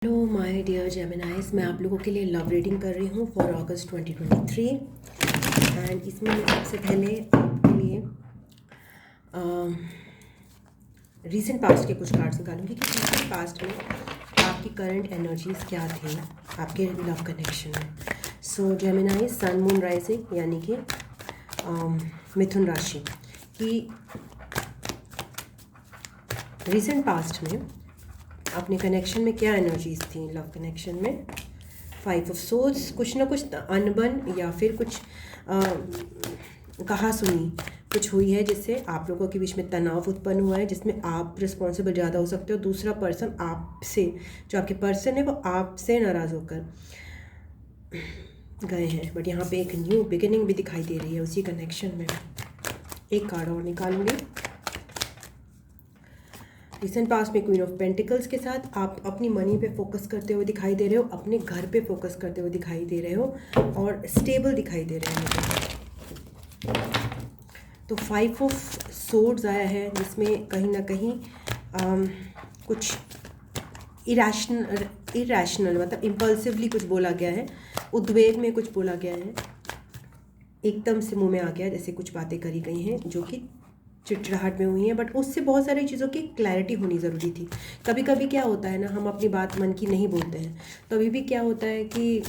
Hello my dear जेमिनाइज, मैं आप लोगों के लिए लव रीडिंग कर रही हूँ फॉर अगस्त 2023। एंड इसमें मैं सबसे पहले आपके लिए रीसेंट पास्ट के कुछ कार्ड्स निकालूंगी कि रीसेंट पास्ट में आपकी करंट एनर्जीज क्या थी आपके लव कनेक्शन में। सो जेमिनाइज सन मून राइजिंग यानी कि मिथुन राशि की रीसेंट पास्ट में अपने कनेक्शन में क्या एनर्जीज थी। लव कनेक्शन में 5 ऑफ सोर्स, कुछ ना कुछ अनबन या फिर कुछ कहा सुनी कुछ हुई है जिससे आप लोगों के बीच में तनाव उत्पन्न हुआ है, जिसमें आप रिस्पॉन्सिबल ज़्यादा हो सकते हो। दूसरा पर्सन आपसे, जो आपके पर्सन है वो आपसे नाराज़ होकर गए हैं। बट यहाँ पे एक न्यू बिगिनिंग भी दिखाई दे रही है उसी कनेक्शन में। एक कार्ड और निकालूंगी। रिसेंट पास्ट में क्वीन ऑफ पेंटिकल्स के साथ आप अपनी मनी पे फोकस करते हुए दिखाई दे रहे हो, अपने घर पे फोकस करते हुए दिखाई दे रहे हो और स्टेबल दिखाई दे रहे हैं। तो 5 ऑफ सोर्ड्स आया है जिसमें कहीं ना कहीं कुछ इरैशनल मतलब इम्पल्सिवली कुछ बोला गया है, उद्वेग में कुछ बोला गया है, एकदम से मुंह में आ गया जैसे कुछ बातें करी गई हैं जो कि चिड़चिड़ाहट में हुई हैं। बट उससे बहुत सारी चीज़ों की क्लैरिटी होनी ज़रूरी थी। कभी कभी क्या होता है ना, हम अपनी बात मन की नहीं बोलते हैं, तो अभी भी क्या होता है कि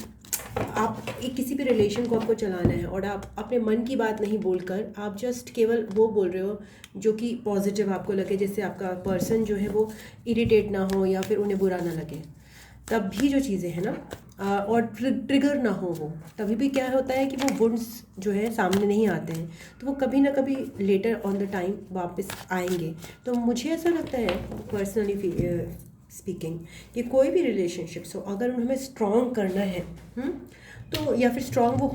आप एक किसी भी रिलेशन को आपको चलाना है और आप अपने मन की बात नहीं बोलकर आप जस्ट केवल वो बोल रहे हो जो कि पॉजिटिव आपको लगे, जिससे आपका पर्सन जो है वो इरिटेट ना हो या फिर उन्हें बुरा ना लगे। तब भी जो चीज़ें हैं ना और ट्रिगर ना हो वो, तभी भी क्या होता है कि वो वुंड्स जो है सामने नहीं आते हैं, तो वो कभी ना कभी लेटर ऑन द टाइम वापस आएंगे। तो मुझे ऐसा लगता है पर्सनली स्पीकिंग कि कोई भी रिलेशनशिप्स हो, अगर हमें स्ट्रॉन्ग करना है तो या फिर स्ट्रॉन्ग वो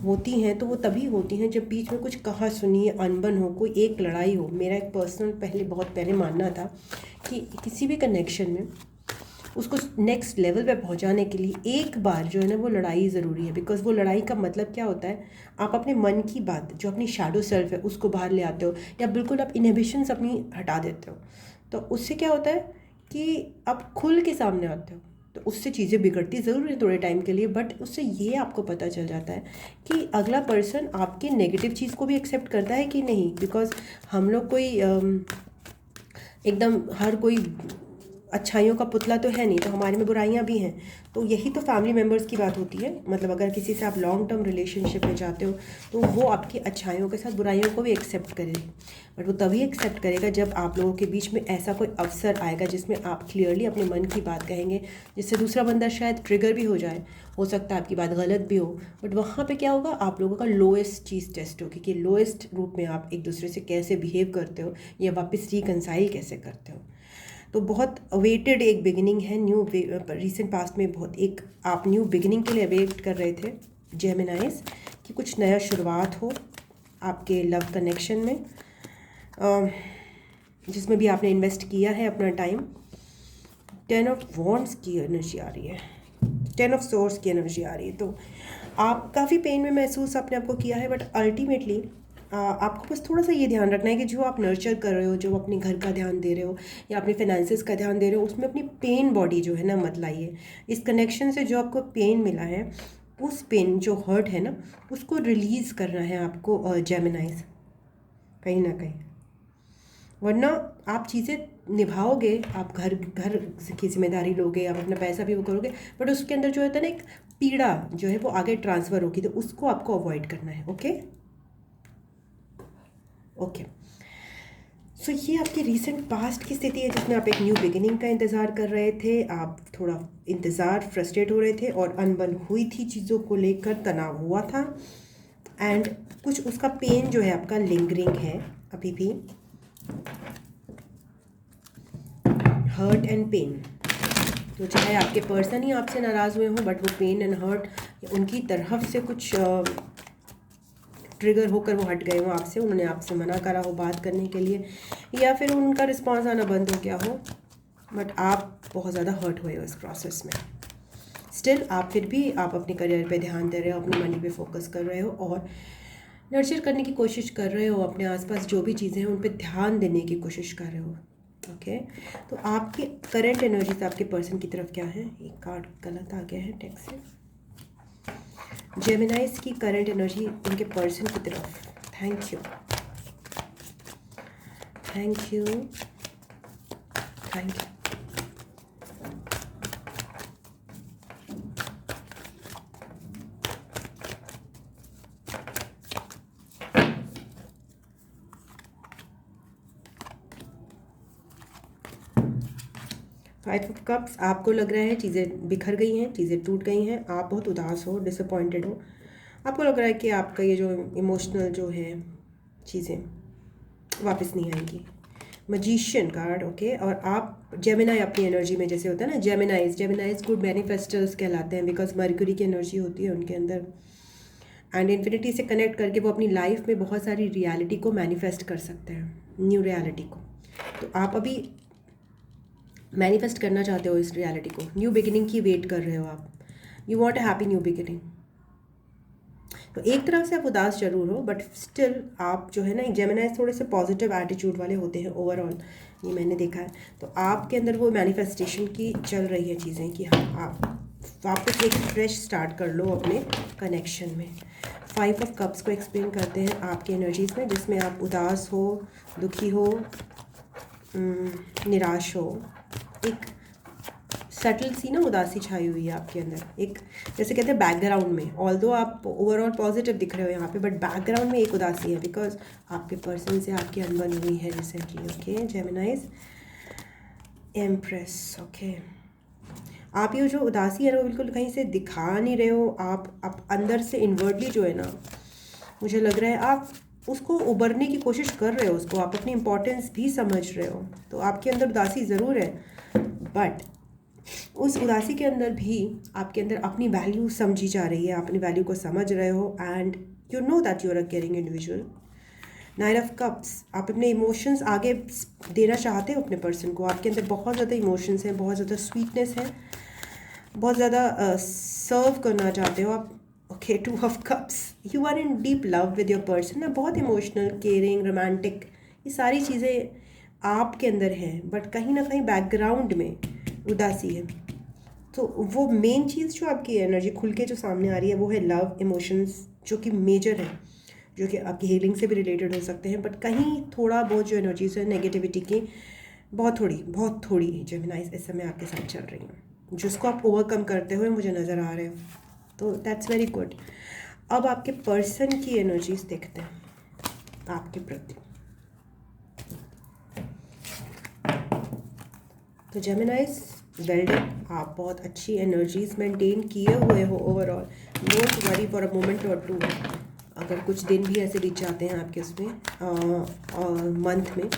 होती हैं तो वो तभी होती हैं जब बीच में कुछ कहा सुनी अनबन हो, कोई एक लड़ाई हो। मेरा एक पर्सनल बहुत पहले मानना था कि किसी भी कनेक्शन में उसको नेक्स्ट लेवल पे पहुंचाने के लिए एक बार जो है ना वो लड़ाई ज़रूरी है। बिकॉज वो लड़ाई का मतलब क्या होता है, आप अपने मन की बात जो अपनी शैडो सेल्फ है उसको बाहर ले आते हो, या बिल्कुल आप इनहिबिशंस अपनी हटा देते हो। तो उससे क्या होता है कि आप खुल के सामने आते हो। तो उससे चीज़ें बिगड़ती ज़रूर है थोड़े टाइम के लिए, बट उससे ये आपको पता चल जाता है कि अगला पर्सन आपके नेगेटिव चीज़ को भी एक्सेप्ट करता है कि नहीं। बिकॉज हम लोग कोई एकदम हर कोई अच्छाइयों का पुतला तो है नहीं, तो हमारे में बुराइयां भी हैं। तो यही तो फैमिली मेम्बर्स की बात होती है। मतलब अगर किसी से आप लॉन्ग टर्म रिलेशनशिप में जाते हो तो वो आपकी अच्छाइयों के साथ बुराइयों को भी एक्सेप्ट करेगी। बट वो तभी एक्सेप्ट करेगा जब आप लोगों के बीच में ऐसा कोई अवसर आएगा जिसमें आप क्लियरली अपने मन की बात कहेंगे, जिससे दूसरा बंदा शायद ट्रिगर भी हो जाए, हो सकता है आपकी बात गलत भी हो। बट वहाँ पे क्या होगा, आप लोगों का लोएस्ट चीज़ टेस्ट होगी कि लोएस्ट रूप में आप एक दूसरे से कैसे बिहेव करते हो या वापस रिकंसाइल कैसे करते हो। तो बहुत अवेटेड एक बिगिनिंग है न्यू रिसेंट पास्ट में। बहुत एक आप न्यू बिगिनिंग के लिए अवेट कर रहे थे जेमिनाइज कि कुछ नया शुरुआत हो आपके लव कनेक्शन में, जिसमें भी आपने इन्वेस्ट किया है अपना टाइम। 10 ऑफ वॉन्ड्स की एनर्जी आ रही है, 10 ऑफ सोर्स की एनर्जी आ रही है। तो आप काफ़ी पेन में महसूस अपने आप को किया है, बट अल्टीमेटली आपको बस थोड़ा सा ये ध्यान रखना है कि जो आप नर्चर कर रहे हो, जो अपने घर का ध्यान दे रहे हो या अपने फाइनेंसेस का ध्यान दे रहे हो, उसमें अपनी पेन बॉडी जो है ना मत लाइए। इस कनेक्शन से जो आपको पेन मिला है, उस पेन जो हर्ट है ना, उसको रिलीज़ करना है आपको जेमिनाइज कहीं ना कहीं। वरना आप चीज़ें निभाओगे, आप घर घर की जिम्मेदारी लोगे, आप अपना पैसा भी वो करोगे, बट उसके अंदर जो होता है ना एक पीड़ा जो है वो आगे ट्रांसफ़र होगी, तो उसको आपको अवॉइड करना है। ओके सो ये आपकी रीसेंट पास्ट की स्थिति है जिसमें आप एक न्यू बिगिनिंग का इंतज़ार कर रहे थे। आप थोड़ा इंतज़ार फ्रस्ट्रेट हो रहे थे और अनबन हुई थी, चीज़ों को लेकर तनाव हुआ था, एंड कुछ उसका पेन जो है आपका लिंगरिंग है अभी भी, हर्ट एंड पेन। तो चाहे आपके पर्सन ही आपसे नाराज़ हुए हों, बट वो पेन एंड हर्ट उनकी तरफ से कुछ ट्रिगर होकर वो हट गए हो आपसे, उन्होंने आपसे मना करा हो बात करने के लिए, या फिर उनका रिस्पांस आना बंद हो गया हो, बट आप बहुत ज़्यादा हर्ट हुए हो इस प्रोसेस में। स्टिल आप फिर भी आप अपने करियर पे ध्यान दे रहे हो, अपनी मनी पे फोकस कर रहे हो और नर्चर करने की कोशिश कर रहे हो, अपने आसपास जो भी चीज़ें हैं उन पे ध्यान देने की कोशिश कर रहे हो। ओके तो आपकी करंट एनर्जीज आपके पर्सन की तरफ क्या है? एक कार्ड गलत आ गया है टेक्स्ट से। जेमिनाइज की करंट एनर्जी उनके पर्सन की तरफ। Thank you, thank you, thank you. Five of cups, आपको लग रहा है चीज़ें बिखर गई हैं, चीज़ें टूट गई हैं, आप बहुत उदास हो, डिसअपॉइंटेड हो। आपको लग रहा है कि आपका ये जो इमोशनल जो है चीज़ें वापस नहीं आएंगी। Magician card, okay. और आप जेमिनाई अपनी एनर्जी में, जैसे होता है ना जेमिनाइज गुड मैनिफेस्टर्स कहलाते हैं, बिकॉज मर्क्यूरी की एनर्जी होती है उनके अंदर, एंड इन्फिनिटी से कनेक्ट करके वो अपनी लाइफ में बहुत सारी रियलिटी को मैनिफेस्ट कर सकते हैं, न्यू रियलिटी को। तो आप अभी मैनिफेस्ट करना चाहते हो इस रियलिटी को, न्यू बिगिनिंग की वेट कर रहे हो आप, you want a happy new beginning. तो एक तरफ से आप उदास जरूर हो, बट स्टिल आप जो है ना, जेमिनाइज थोड़े से पॉजिटिव एटीट्यूड वाले होते हैं ओवरऑल, ये मैंने देखा है। तो आपके अंदर वो मैनिफेस्टेशन की चल रही है चीज़ें कि हाँ आप वापस एक फ्रेश स्टार्ट कर लो अपने कनेक्शन में। फाइव ऑफ कप्स को एक्सप्लेन करते हैं आपकी एनर्जीज में, जिसमें आप उदास हो, दुखी हो, निराश हो, एक सटल सी ना उदासी छाई हुई है आपके अंदर, एक जैसे कहते हैं बैकग्राउंड में, ऑल्दो आप ओवरऑल पॉजिटिव दिख रहे हो यहाँ पे, बट बैकग्राउंड में एक उदासी है, बिकॉज आपके पर्सन से आपकी अनबन हुई है रिसेंटली। Okay जेमिनाइज, empress, okay. आप ये जो उदासी है ना वो बिल्कुल कहीं से दिखा नहीं रहे हो, आप अंदर से इनवर्डली जो है ना, मुझे लग रहा है आप उसको उबरने की कोशिश कर रहे हो, उसको आप अपनी इम्पोर्टेंस भी समझ रहे हो। तो आपके अंदर उदासी ज़रूर है, बट उस उदासी के अंदर भी आपके अंदर अपनी वैल्यू समझी जा रही है, आप अपनी वैल्यू को समझ रहे हो, and you know that you are a caring individual. Nine of cups, आप अपने इमोशंस आगे देना चाहते हो अपने पर्सन को, आपके अंदर बहुत ज़्यादा इमोशंस हैं, बहुत ज़्यादा स्वीटनेस है, बहुत ज़्यादा सर्व करना चाहते हो आप। Okay two of cups, you are in deep love with your person ना, बहुत इमोशनल, केयरिंग, रोमांटिक, ये सारी चीज़ें आपके अंदर हैं, बट कहीं ना कहीं बैकग्राउंड में उदासी है। तो वो मेन चीज़ जो आपकी एनर्जी खुल के जो सामने आ रही है वो है लव, इमोशंस, जो कि मेजर है, जो कि आपकी हीलिंग से भी रिलेटेड हो सकते हैं, बट कहीं थोड़ा बहुत जो एनर्जीज है नेगेटिविटी की बहुत थोड़ी जेमिनाइज इस समय आपके साथ चल रही हैं, जिसको आप ओवरकम करते हुए मुझे नज़र आ रहे हो। तो दैट्स वेरी गुड। अब आपके पर्सन की एनर्जीज देखते हैं आपके प्रति। तो जेमिनाइज वेल डन, आप बहुत अच्छी एनर्जीज मेंटेन किए हुए हो overall, don't worry for a moment और टू। अगर कुछ दिन भी ऐसे बीत जाते हैं आपके उसमें मंथ में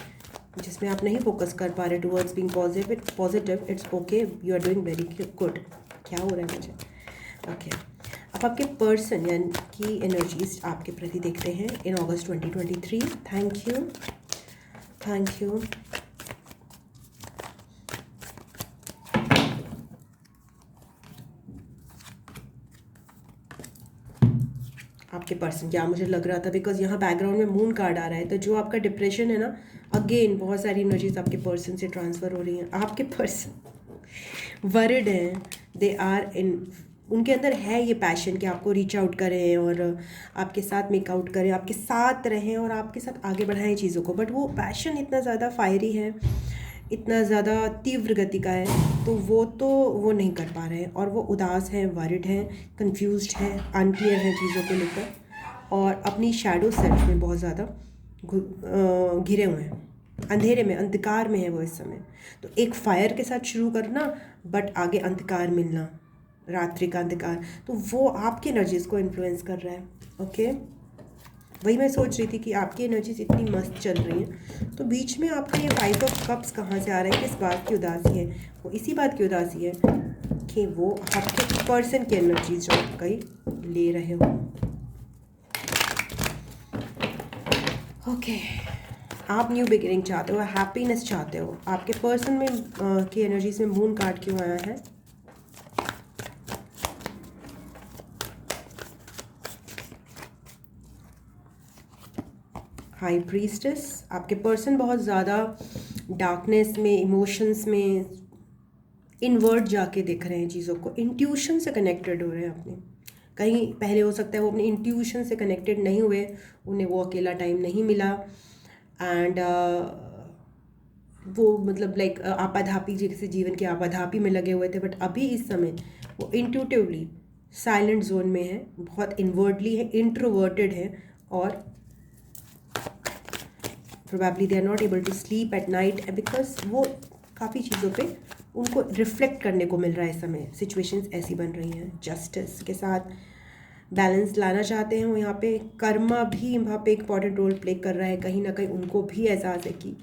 जिसमें आप नहीं फोकस कर पा रहे towards being positive, it's okay, you are doing very good. क्या हो रहा है मुझे? ओके अब आपके पर्सन यानी की एनर्जीज आपके प्रति देखते हैं इन अगस्त 2023। Thank you, thank you. आपके पर्सन क्या मुझे लग रहा था, बिकॉज यहाँ बैकग्राउंड में मून कार्ड आ रहा है, तो जो आपका डिप्रेशन है ना, अगेन बहुत सारी एनर्जीज आपके पर्सन से ट्रांसफ़र हो रही हैं। आपके पर्सन वरिड हैं, दे आर इन, उनके अंदर है ये पैशन कि आपको रीच आउट करें और आपके साथ मेकआउट करें, आपके साथ रहें और आपके साथ आगे बढ़ाएं चीज़ों को, बट वो पैशन इतना ज़्यादा फायरी है, इतना ज़्यादा तीव्र गति का है, तो वो नहीं कर पा रहे हैं, और वो उदास हैं, वरिड हैं, कंफ्यूज्ड हैं, अनक्लियर हैं चीज़ों को लेकर, और अपनी शैडो सेल्फ में बहुत ज़्यादा घिरे हुए हैं, अंधेरे में, अंधकार में है वो इस समय। तो एक फायर के साथ शुरू करना, बट आगे अंधकार मिलना, रात्रि का अंधकार, तो वो आपकी एनर्जीज़ को इन्फ्लुएंस कर रहा है। ओके वही मैं सोच रही थी कि आपकी एनर्जीज इतनी मस्त चल रही हैं, तो बीच में आपका ये फाइव ऑफ कप्स कहाँ से आ रहा है, किस बात की उदासी है? वो इसी बात की उदासी है कि वो आपके पर्सन की एनर्जीज जो आप कहीं ले रहे हो। ओके आप न्यू बिगिनिंग चाहते हो, हैप्पीनेस चाहते हो, आपके पर्सन में की एनर्जीज में मून कार्ड क्यों आया है? हाई प्रीस्टेस, आपके पर्सन बहुत ज़्यादा डार्कनेस में, इमोशंस में इनवर्ट जाके देख रहे हैं चीज़ों को, इंट्यूशन से कनेक्टेड हो रहे हैं अपने। कहीं पहले हो सकता है वो अपने इंट्यूशन से कनेक्टेड नहीं हुए, उन्हें वो अकेला टाइम नहीं मिला, एंड वो मतलब लाइक आपाधापी, जैसे जीवन की आपाधापी में लगे हुए थे। बट अभी इस समय वो इंट्यूटिवली साइलेंट जोन में है, बहुत इनवर्टली है, इंट्रोवर्टेड है, और probably they are not able to sleep at night because वो काफ़ी चीज़ों पे उनको रिफ्लेक्ट करने को मिल रहा है इस समय। सिचुएशंस ऐसी बन रही हैं, जस्टिस के साथ बैलेंस लाना चाहते हैं वो। यहाँ पे कर्मा भी वहाँ पे इम्पॉर्टेंट रोल प्ले कर रहा है, कहीं ना कहीं उनको भी एहसास है कि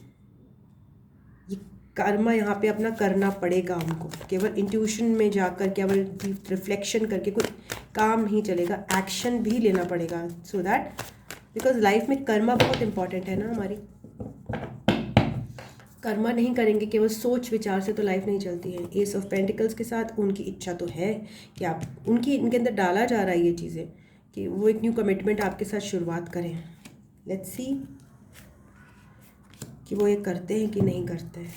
ये कर्मा यहाँ पे अपना करना पड़ेगा उनको। केवल इंट्यूशन में जाकर, केवल रिफ्लेक्शन करके कुछ काम नहीं चलेगा, एक्शन भी लेना पड़ेगा, सो दैट बिकॉज लाइफ में कर्मा बहुत इंपॉर्टेंट है ना हमारी। कर्मा नहीं करेंगे, केवल सोच विचार से तो लाइफ नहीं चलती है। एस ऑफ पेंटिकल्स के साथ उनकी इच्छा तो है कि आप इनके अंदर डाला जा रहा है ये चीज़ें कि वो एक न्यू कमिटमेंट आपके साथ शुरुआत करें। लेट्स सी कि वो ये करते हैं कि नहीं करते हैं।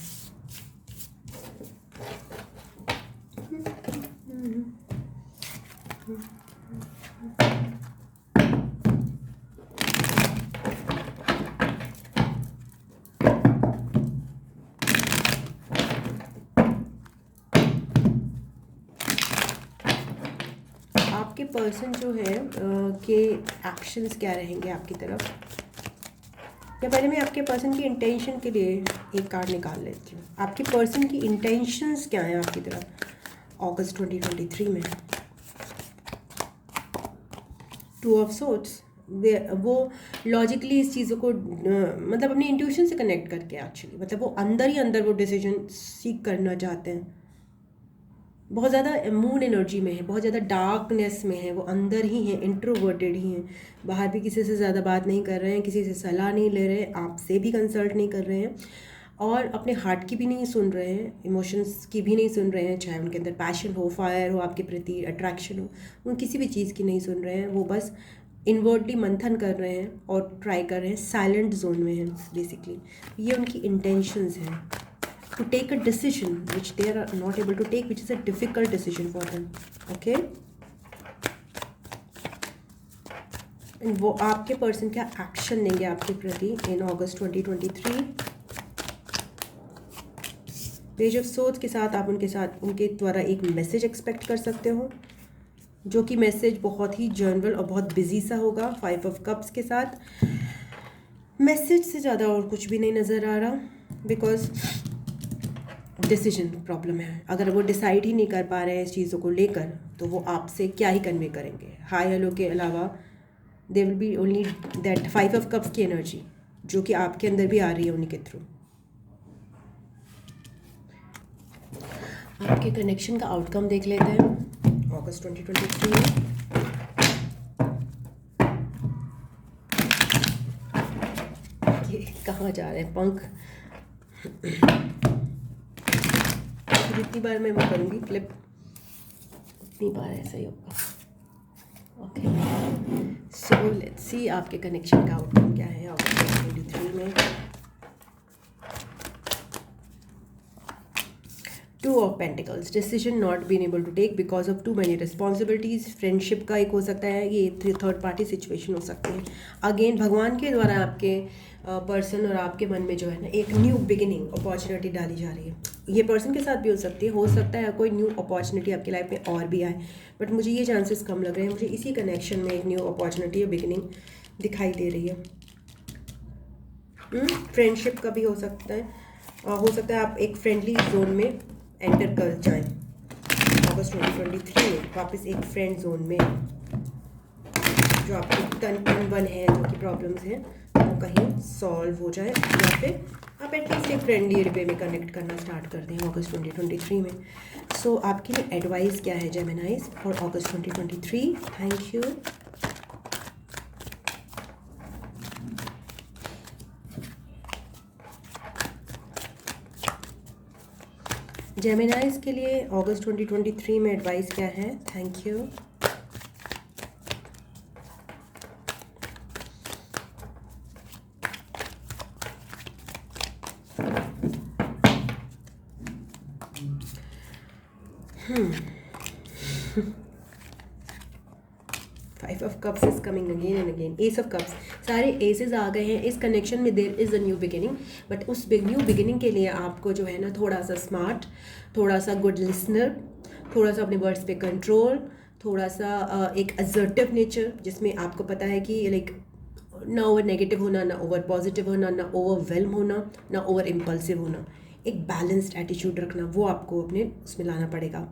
आपके पर्सन जो है के एक्शंस क्या रहेंगे आपकी तरफ, या पहले मैं आपके पर्सन की इंटेंशन के लिए एक कार्ड निकाल लेती हूँ। आपके पर्सन की इंटेंशंस क्या हैं आपकी तरफ अगस्त 2023 में। 2 ऑफ सोर्ड्स, वो लॉजिकली इस चीज़ों को मतलब अपनी इंट्यूशन से कनेक्ट करके एक्चुअली, मतलब वो अंदर ही अंदर वो डिसीजन सीख करना चाहते हैं। बहुत ज़्यादा मून एनर्जी में है, बहुत ज़्यादा डार्कनेस में है, वो अंदर ही हैं, इंट्रोवर्टेड ही हैं, बाहर भी किसी से ज़्यादा बात नहीं कर रहे हैं, किसी से सलाह नहीं ले रहे, आपसे भी कंसल्ट नहीं कर रहे हैं, और अपने हार्ट की भी नहीं सुन रहे हैं, इमोशंस की भी नहीं सुन रहे हैं, चाहे उनके अंदर पैशन हो, फायर हो, आपके प्रति अट्रैक्शन हो, उन किसी भी चीज़ की नहीं सुन रहे हैं। वो बस इनवर्टली मंथन कर रहे हैं और ट्राई कर रहे हैं, साइलेंट जोन में हैं बेसिकली। ये उनकी इंटेंशंस हैं to take a decision which they are not able to take, which is a difficult decision for them. Okay, and वो आपके पर्सन क्या एक्शन लेंगे आपके प्रति इन अगस्त 2023। पेज ऑफ सोर्ड्स के साथ आप उनके द्वारा एक मैसेज एक्सपेक्ट कर सकते हो, जो कि मैसेज बहुत ही जनरल और बहुत बिजी सा होगा। 5 ऑफ कप्स के साथ मैसेज से ज़्यादा और कुछ भी नहीं नज़र आ रहा, बिकॉज डिसीजन प्रॉब्लम है। अगर वो डिसाइड ही नहीं कर पा रहे हैं इस चीज़ों को लेकर, तो वो आपसे क्या ही कन्वे करेंगे। हाई हेलो के अलावा they will be only that 5 of cups की एनर्जी जो कि आपके अंदर भी आ रही है उन्हीं के थ्रू। आपके कनेक्शन का आउटकम देख लेते हैं अगस्त 2023 में। ये कहाँ जा रहे हैं पंख। जितनी बार मैं वो करूँगी फ्लिप, उतनी बार ऐसा ही होगा। ओके, सो लेट्स सी आपके कनेक्शन का आउटकम क्या है अगस्त 2023 में। 2 of pentacles, decision not been able to take because of too many responsibilities. Friendship का एक हो सकता है, ये थर्ड पार्टी सिचुएशन हो सकती है। अगेन भगवान के द्वारा आपके पर्सन और आपके मन में जो है ना एक न्यू बिगिनिंग अपॉर्चुनिटी डाली जा रही है। ये पर्सन के साथ भी हो सकती है, हो सकता है कोई न्यू अपॉर्चुनिटी आपकी लाइफ में और भी आए, बट मुझे ये चांसेस कम लग रहे हैं। मुझे इसी कनेक्शन में एक न्यू अपॉर्चुनिटी या बिगिनिंग दिखाई दे रही है। फ्रेंडशिप का भी हो सकता है आप एक फ्रेंडली जोन में एंटर कर जाएं अगस्त 2023 में, वापस एक फ्रेंड जोन में। जो आपकी तन वन है, जो की प्रॉब्लम्स हैं वो कहीं सॉल्व हो जाए, या फिर आप एटलीस्ट एक फ्रेंडली वे में कनेक्ट करना स्टार्ट कर दें अगस्त 2023 में। सो आपके लिए एडवाइस क्या है Geminis for August 2023? Thank you. Geminis के लिए अगस्त 2023 में एडवाइस क्या है? Thank you. Five of cups is coming again and again, ace of cups, सारे एसेस आ गए हैं इस कनेक्शन में। There is a new beginning, but उस न्यू बिगिनिंग के लिए आपको जो है ना थोड़ा सा स्मार्ट, थोड़ा सा गुड लिसनर, थोड़ा सा अपने वर्ड्स पे कंट्रोल, थोड़ा सा एक असर्टिव नेचर, जिसमें आपको पता है कि लाइक ना ओवर नेगेटिव होना, ना ओवर पॉजिटिव होना, ना ओवरवेल्म होना, ना ओवर इम्पल्सिव होना, एक बैलेंस्ड एटीट्यूड रखना, वो आपको अपने उसमें लाना पड़ेगा।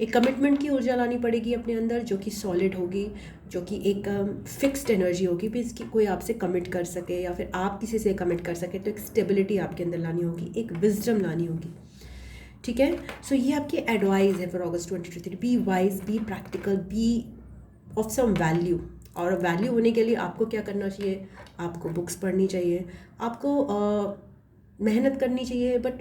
एक कमिटमेंट की ऊर्जा लानी पड़ेगी अपने अंदर, जो कि सॉलिड होगी, जो कि एक फिक्स्ड एनर्जी होगी भी, इसकी कोई आपसे कमिट कर सके या फिर आप किसी से कमिट कर सके। तो एक स्टेबिलिटी आपके अंदर लानी होगी, एक विजडम लानी होगी, ठीक है। सो ये आपकी एडवाइस है for August 2023। Be wise, be practical, be of some value. और वैल्यू होने के लिए आपको क्या करना चाहिए, आपको बुक्स पढ़नी चाहिए, आपको मेहनत करनी चाहिए, बट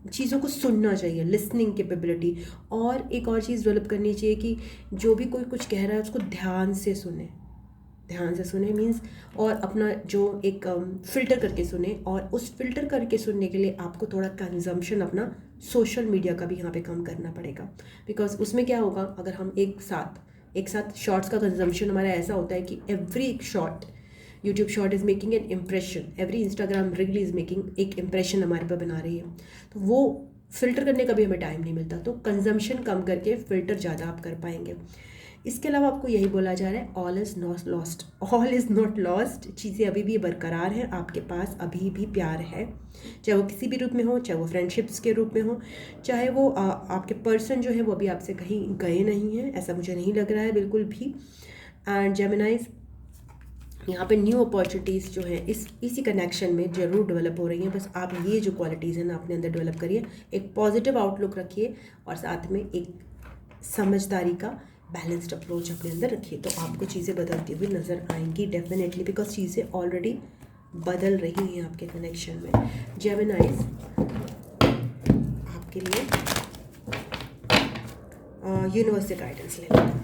चीज़ों को सुनना चाहिए, लिसनिंग कैपेबिलिटी। और एक और चीज़ डेवलप करनी चाहिए कि जो भी कोई कुछ कह रहा है उसको ध्यान से सुने, ध्यान से सुने मीन्स, और अपना जो एक फ़िल्टर करके सुने। और उस फिल्टर करके सुनने के लिए आपको थोड़ा कंजम्पशन अपना सोशल मीडिया का भी यहाँ पे कम करना पड़ेगा। बिकॉज उसमें क्या होगा, अगर हम एक साथ शॉर्ट्स का कंजम्पशन हमारा ऐसा होता है कि every short, YouTube short is making an impression, every Instagram reel is making एक इम्प्रेशन हमारे पर बना रही है। तो वो फ़िल्टर करने का भी हमें टाइम नहीं मिलता, तो कंजम्पशन कम करके फ़िल्टर ज़्यादा आप कर पाएंगे। इसके अलावा आपको यही बोला जा रहा है, all is not lost, all is not lost, चीज़ें अभी भी बरकरार हैं, आपके पास अभी भी प्यार है, चाहे वो किसी भी रूप में हो, चाहे वो फ्रेंडशिप्स के रूप में हो, चाहे वो आपके पर्सन जो है वो अभी आपसे कहीं गए नहीं हैं, ऐसा मुझे नहीं लग रहा है बिल्कुल भी। एंड जेमिनाइज, यहाँ पे न्यू अपॉर्चुनिटीज़ जो है इसी कनेक्शन में ज़रूर डेवलप हो रही हैं। बस आप ये जो क्वालिटीज़ हैं ना अपने अंदर डेवलप करिए, एक पॉजिटिव आउटलुक रखिए और साथ में एक समझदारी का बैलेंस्ड अप्रोच अपने अंदर रखिए, तो आपको चीज़ें बदलती हुई नज़र आएंगी डेफिनेटली, बिकॉज चीज़ें ऑलरेडी बदल रही हैं आपके कनेक्शन में। जेमिनाइज, आपके लिए यूनिवर्स से गाइडेंस ले लेते हैं।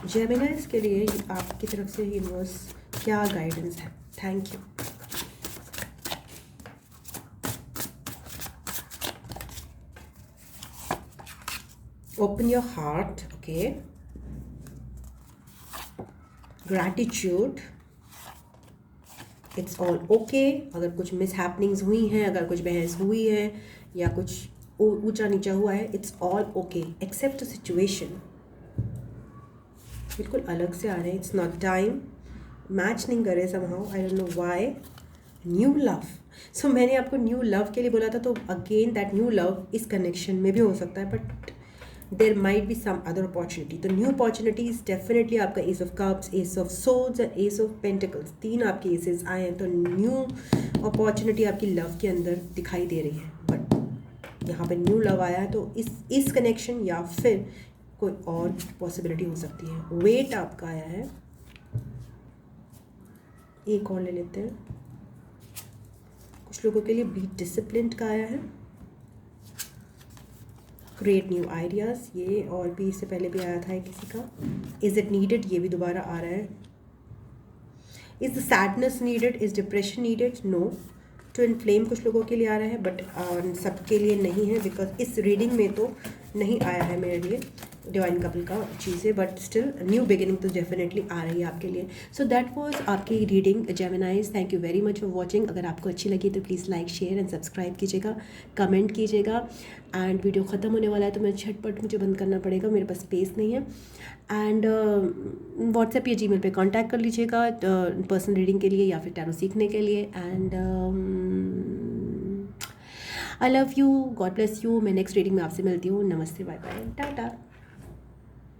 जेमिनाइज के लिए आपकी तरफ से यूनिवर्स क्या गाइडेंस है? Thank you. Open your heart, okay. Gratitude, it's all okay. अगर कुछ मिस हैपनिंग्स हुई हैं, अगर कुछ बहस हुई है या कुछ ऊंचा नीचा हुआ है, it's all okay, accept the situation. बिल्कुल अलग से आ रहे हैं, इट्स नॉट टाइम, मैच नहीं कर रहे somehow, I don't know why. New love, so मैंने आपको न्यू लव के लिए बोला था, तो अगेन दैट न्यू लव इस कनेक्शन में भी हो सकता है, but there might be some other opportunity. तो न्यू अपॉर्चुनिटीज डेफिनेटली आपका ace of cups, ace of swords and ace of pentacles, तीन आपके एसेस आए हैं, तो न्यू अपॉर्चुनिटी आपकी लव के अंदर दिखाई दे रही है। बट यहाँ पे न्यू लव आया है, तो इस कनेक्शन या फिर कोई और पॉसिबिलिटी हो सकती है। वेट आपका आया है, एक और ले लेते हैं। कुछ लोगों के लिए बी डिसिप्लिन्ड का आया है, क्रिएट न्यू आइडियाज़, ये और भी इससे पहले भी आया था किसी का। इज़ इट नीडेड, ये भी दोबारा आ रहा है। Is the sadness needed, is depression needed, no. Twin flame कुछ लोगों के लिए आ रहा है, बट सबके लिए नहीं है, बिकॉज इस रीडिंग में तो नहीं आया है मेरे लिए डिवाइन कपल का चीज़ें, बट स्टिल न्यू बिगिनिंग तो डेफिनेटली आ रही है आपके लिए। सो दैट वाज आपकी reading जेमिनाइज। Thank you very much for watching. अगर आपको अच्छी लगी तो please like, share and subscribe कीजिएगा, कमेंट कीजिएगा। एंड वीडियो ख़त्म होने वाला है तो मैं झटपट मुझे बंद करना पड़ेगा, मेरे पास स्पेस नहीं है। एंड व्हाट्सएप या जीमेल पे कांटेक्ट कर लीजिएगा पर्सनल रीडिंग के लिए या फिर टैरो सीखने के लिए। And I love you, God bless you. मैं नेक्स्ट रीडिंग में आपसे मिलती हूँ। नमस्ते, बाय बाय, टाटा।